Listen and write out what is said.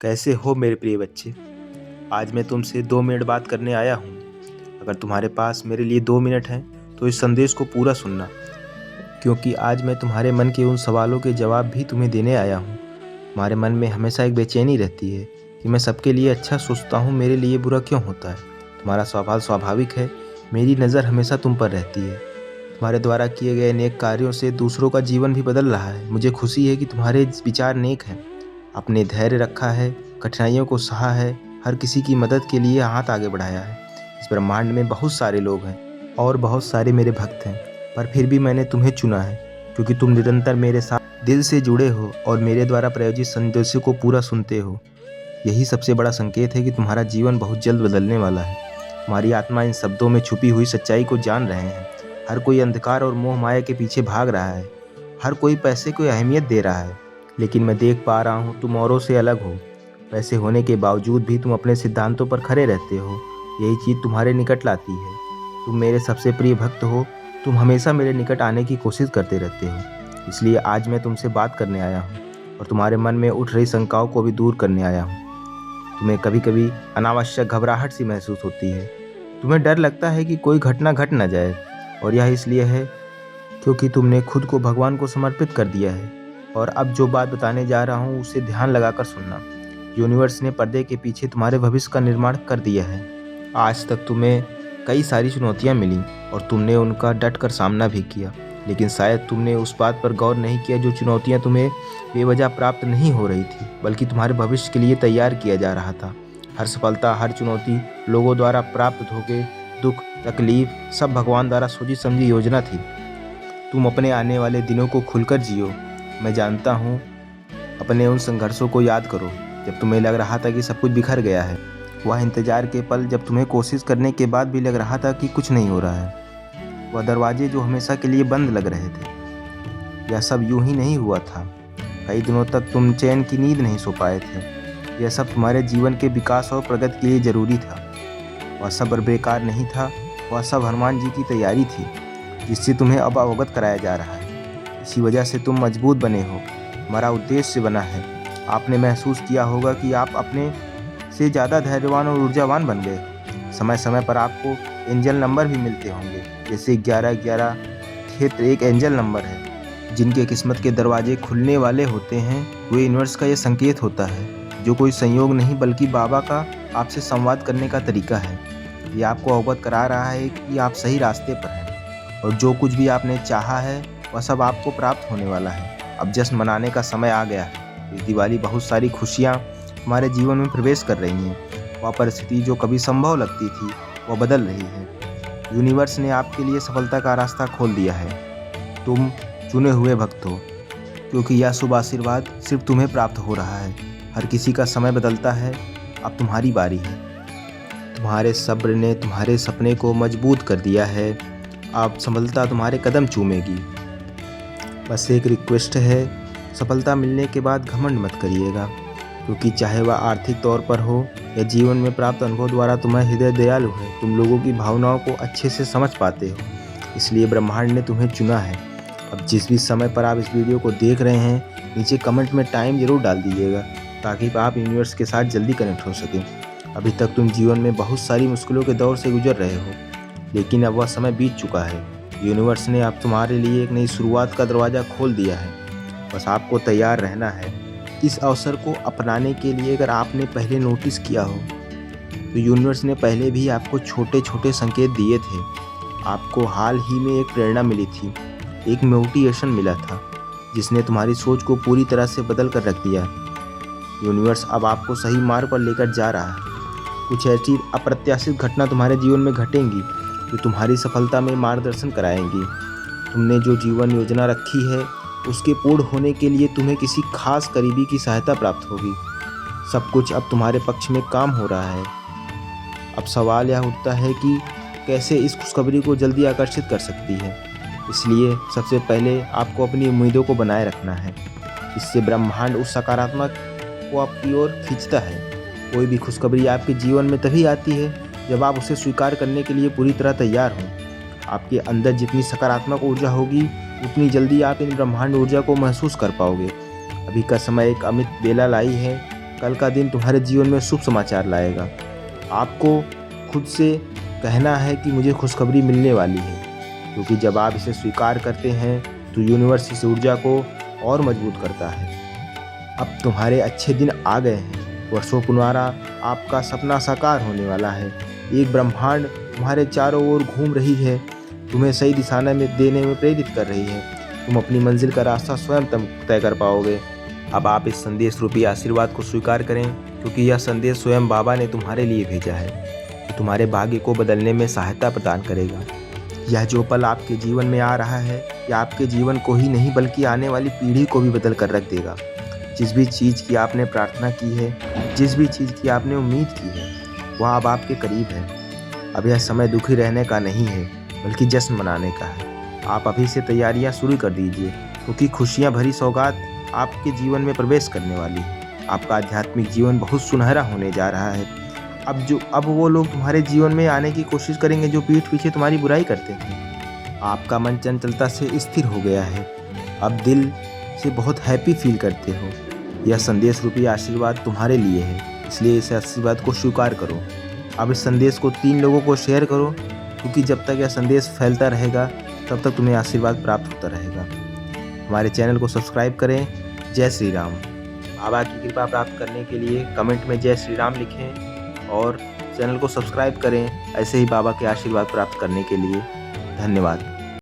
कैसे हो मेरे प्रिय बच्चे। आज मैं तुमसे 2 मिनट बात करने आया हूँ। अगर तुम्हारे पास मेरे लिए 2 मिनट हैं तो इस संदेश को पूरा सुनना, क्योंकि आज मैं तुम्हारे मन के उन सवालों के जवाब भी तुम्हें देने आया हूँ। तुम्हारे मन में हमेशा एक बेचैनी रहती है कि मैं सबके लिए अच्छा सोचता हूँ, मेरे लिए बुरा क्यों होता है। तुम्हारा स्वभाव स्वाभाविक है, मेरी नज़र हमेशा तुम पर रहती है। तुम्हारे द्वारा किए गए नेक कार्यों से दूसरों का जीवन भी बदल रहा है। मुझे खुशी है कि तुम्हारे विचार नेक हैं। आपने धैर्य रखा है, कठिनाइयों को सहा है, हर किसी की मदद के लिए हाथ आगे बढ़ाया है। इस ब्रह्मांड में बहुत सारे लोग हैं और बहुत सारे मेरे भक्त हैं, पर फिर भी मैंने तुम्हें चुना है क्योंकि तुम निरंतर मेरे साथ दिल से जुड़े हो और मेरे द्वारा प्रायोजित संदेशों को पूरा सुनते हो। यही सबसे बड़ा संकेत है कि तुम्हारा जीवन बहुत जल्द बदलने वाला है। तुम्हारी आत्मा इन शब्दों में छुपी हुई सच्चाई को जान रहे हैं। हर कोई अंधकार और मोह माया के पीछे भाग रहा है, हर कोई पैसे को अहमियत दे रहा है, लेकिन मैं देख पा रहा हूँ तुम औरों से अलग हो। पैसे होने के बावजूद भी तुम अपने सिद्धांतों पर खड़े रहते हो। यही चीज़ तुम्हारे निकट लाती है। तुम मेरे सबसे प्रिय भक्त हो। तुम हमेशा मेरे निकट आने की कोशिश करते रहते हो। इसलिए आज मैं तुमसे बात करने आया हूँ और तुम्हारे मन में उठ रही शंकाओं को भी दूर करने आया हूँ। तुम्हें कभी कभी अनावश्यक घबराहट सी महसूस होती है। तुम्हें डर लगता है कि कोई घटना घट ना जाए, और यह इसलिए है क्योंकि तुमने खुद को भगवान को समर्पित कर दिया है। और अब जो बात बताने जा रहा हूँ उसे ध्यान लगाकर सुनना। यूनिवर्स ने पर्दे के पीछे तुम्हारे भविष्य का निर्माण कर दिया है। आज तक तुम्हें कई सारी चुनौतियाँ मिली और तुमने उनका डट कर सामना भी किया, लेकिन शायद तुमने उस बात पर गौर नहीं किया जो चुनौतियाँ तुम्हें बेवजह प्राप्त नहीं हो रही थी, बल्कि तुम्हारे भविष्य के लिए तैयार किया जा रहा था। हर सफलता, हर चुनौती लोगों द्वारा प्राप्त धोखे, दुख, तकलीफ सब भगवान द्वारा सोची समझी योजना थी। तुम अपने आने वाले दिनों को खुलकर जियो। मैं जानता हूँ, अपने उन संघर्षों को याद करो जब तुम्हें लग रहा था कि सब कुछ बिखर गया है। वह इंतजार के पल जब तुम्हें कोशिश करने के बाद भी लग रहा था कि कुछ नहीं हो रहा है। वह दरवाजे जो हमेशा के लिए बंद लग रहे थे। यह सब यूं ही नहीं हुआ था। कई दिनों तक तुम चैन की नींद नहीं सो पाए थे। यह सब तुम्हारे जीवन के विकास और प्रगति के लिए जरूरी था। वह सब बेकार नहीं था। वह सब हनुमान जी की तैयारी थी जिससे तुम्हें अब अवगत कराया जा रहा है। इसी वजह से तुम मजबूत बने हो। हमारा उद्देश्य बना है। आपने महसूस किया होगा कि आप अपने से ज़्यादा धैर्यवान और ऊर्जावान बन गए। समय समय पर आपको एंजल नंबर भी मिलते होंगे, जैसे 1111 क्षेत्र एक एंजल नंबर है। जिनके किस्मत के दरवाजे खुलने वाले होते हैं, वे यूनिवर्स का यह संकेत होता है, जो कोई संयोग नहीं बल्कि बाबा का आपसे संवाद करने का तरीका है। ये आपको अवगत करा रहा है कि आप सही रास्ते पर हैं और जो कुछ भी आपने चाहा है वह सब आपको प्राप्त होने वाला है। अब जश्न मनाने का समय आ गया है। इस दिवाली बहुत सारी खुशियाँ हमारे जीवन में प्रवेश कर रही हैं। वह परिस्थिति जो कभी संभव लगती थी वह बदल रही है। यूनिवर्स ने आपके लिए सफलता का रास्ता खोल दिया है। तुम चुने हुए भक्त हो, क्योंकि यह शुभ आशीर्वाद सिर्फ तुम्हें प्राप्त हो रहा है। हर किसी का समय बदलता है, अब तुम्हारी बारी है। तुम्हारे सब्र ने तुम्हारे सपने को मजबूत कर दिया है। अब सफलता तुम्हारे कदम चूमेगी। बस एक रिक्वेस्ट है, सफलता मिलने के बाद घमंड मत करिएगा, क्योंकि चाहे वह आर्थिक तौर पर हो या जीवन में प्राप्त अनुभव द्वारा तुम्हारा हृदय दयालु है। तुम लोगों की भावनाओं को अच्छे से समझ पाते हो, इसलिए ब्रह्मांड ने तुम्हें चुना है। अब जिस भी समय पर आप इस वीडियो को देख रहे हैं, नीचे कमेंट में टाइम जरूर डाल दीजिएगा, ताकि आप यूनिवर्स के साथ जल्दी कनेक्ट हो सकें। अभी तक तुम जीवन में बहुत सारी मुश्किलों के दौर से गुजर रहे हो, लेकिन अब वह समय बीत चुका है। यूनिवर्स ने अब तुम्हारे लिए एक नई शुरुआत का दरवाज़ा खोल दिया है। बस आपको तैयार रहना है। इस अवसर को अपनाने के लिए अगर आपने पहले नोटिस किया हो तो यूनिवर्स ने पहले भी आपको छोटे छोटे संकेत दिए थे। आपको हाल ही में एक प्रेरणा मिली थी, एक मोटिवेशन मिला था, जिसने तुम्हारी सोच को पूरी तरह से बदल कर रख दिया। यूनिवर्स अब आपको सही मार्ग पर लेकर जा रहा है। कुछ ऐसी अप्रत्याशित घटना तुम्हारे जीवन में घटेंगी जो तुम्हारी सफलता में मार्गदर्शन कराएंगी। तुमने जो जीवन योजना रखी है उसके पूर्ण होने के लिए तुम्हें किसी खास करीबी की सहायता प्राप्त होगी। सब कुछ अब तुम्हारे पक्ष में काम हो रहा है। अब सवाल यह उठता है कि कैसे इस खुशखबरी को जल्दी आकर्षित कर सकती है। इसलिए सबसे पहले आपको अपनी उम्मीदों को बनाए रखना है। इससे ब्रह्मांड उस सकारात्मक को आपकी ओर खींचता है। कोई भी खुशखबरी आपके जीवन में तभी आती है जब आप उसे स्वीकार करने के लिए पूरी तरह तैयार हों। आपके अंदर जितनी सकारात्मक ऊर्जा होगी, उतनी जल्दी आप इन ब्रह्मांड ऊर्जा को महसूस कर पाओगे। अभी का समय एक अमित बेला लाई है कल का दिन तुम्हारे जीवन में शुभ समाचार लाएगा। आपको खुद से कहना है कि मुझे खुशखबरी मिलने वाली है, क्योंकि जब आप इसे स्वीकार करते हैं तो यूनिवर्स इस ऊर्जा को और मजबूत करता है। अब तुम्हारे अच्छे दिन आ गए हैं। वर्षों पुराना आपका सपना साकार होने वाला है। एक ब्रह्मांड तुम्हारे चारों ओर घूम रही है, तुम्हें सही दिशा में देने में प्रेरित कर रही है। तुम अपनी मंजिल का रास्ता स्वयं तय कर पाओगे। अब आप इस संदेश रूपी आशीर्वाद को स्वीकार करें, क्योंकि यह संदेश स्वयं बाबा ने तुम्हारे लिए भेजा है, जो तुम्हारे भाग्य को बदलने में सहायता प्रदान करेगा। यह जो पल आपके जीवन में आ रहा है, यह आपके जीवन को ही नहीं बल्कि आने वाली पीढ़ी को भी बदल कर रख देगा। जिस भी चीज़ की आपने प्रार्थना की है, जिस भी चीज़ की आपने उम्मीद की है, वह अब आपके करीब है। अब यह समय दुखी रहने का नहीं है, बल्कि जश्न मनाने का है। आप अभी से तैयारियां शुरू कर दीजिए, क्योंकि खुशियां भरी सौगात आपके जीवन में प्रवेश करने वाली है। आपका आध्यात्मिक जीवन बहुत सुनहरा होने जा रहा है। अब वो लोग तुम्हारे जीवन में आने की कोशिश करेंगे जो पीठ पीछे तुम्हारी बुराई करते थे। आपका मन चंचलता से स्थिर हो गया है। अब दिल से बहुत हैप्पी फील करते हो। यह संदेश रूपी आशीर्वाद तुम्हारे लिए है, इसलिए इस आशीर्वाद को स्वीकार करो। अब इस संदेश को 3 लोगों को शेयर करो, क्योंकि जब तक यह संदेश फैलता रहेगा तब तक तुम्हें आशीर्वाद प्राप्त होता रहेगा। हमारे चैनल को सब्सक्राइब करें। जय श्री राम। बाबा की कृपा प्राप्त करने के लिए कमेंट में जय श्री राम लिखें और चैनल को सब्सक्राइब करें, ऐसे ही बाबा के आशीर्वाद प्राप्त करने के लिए। धन्यवाद।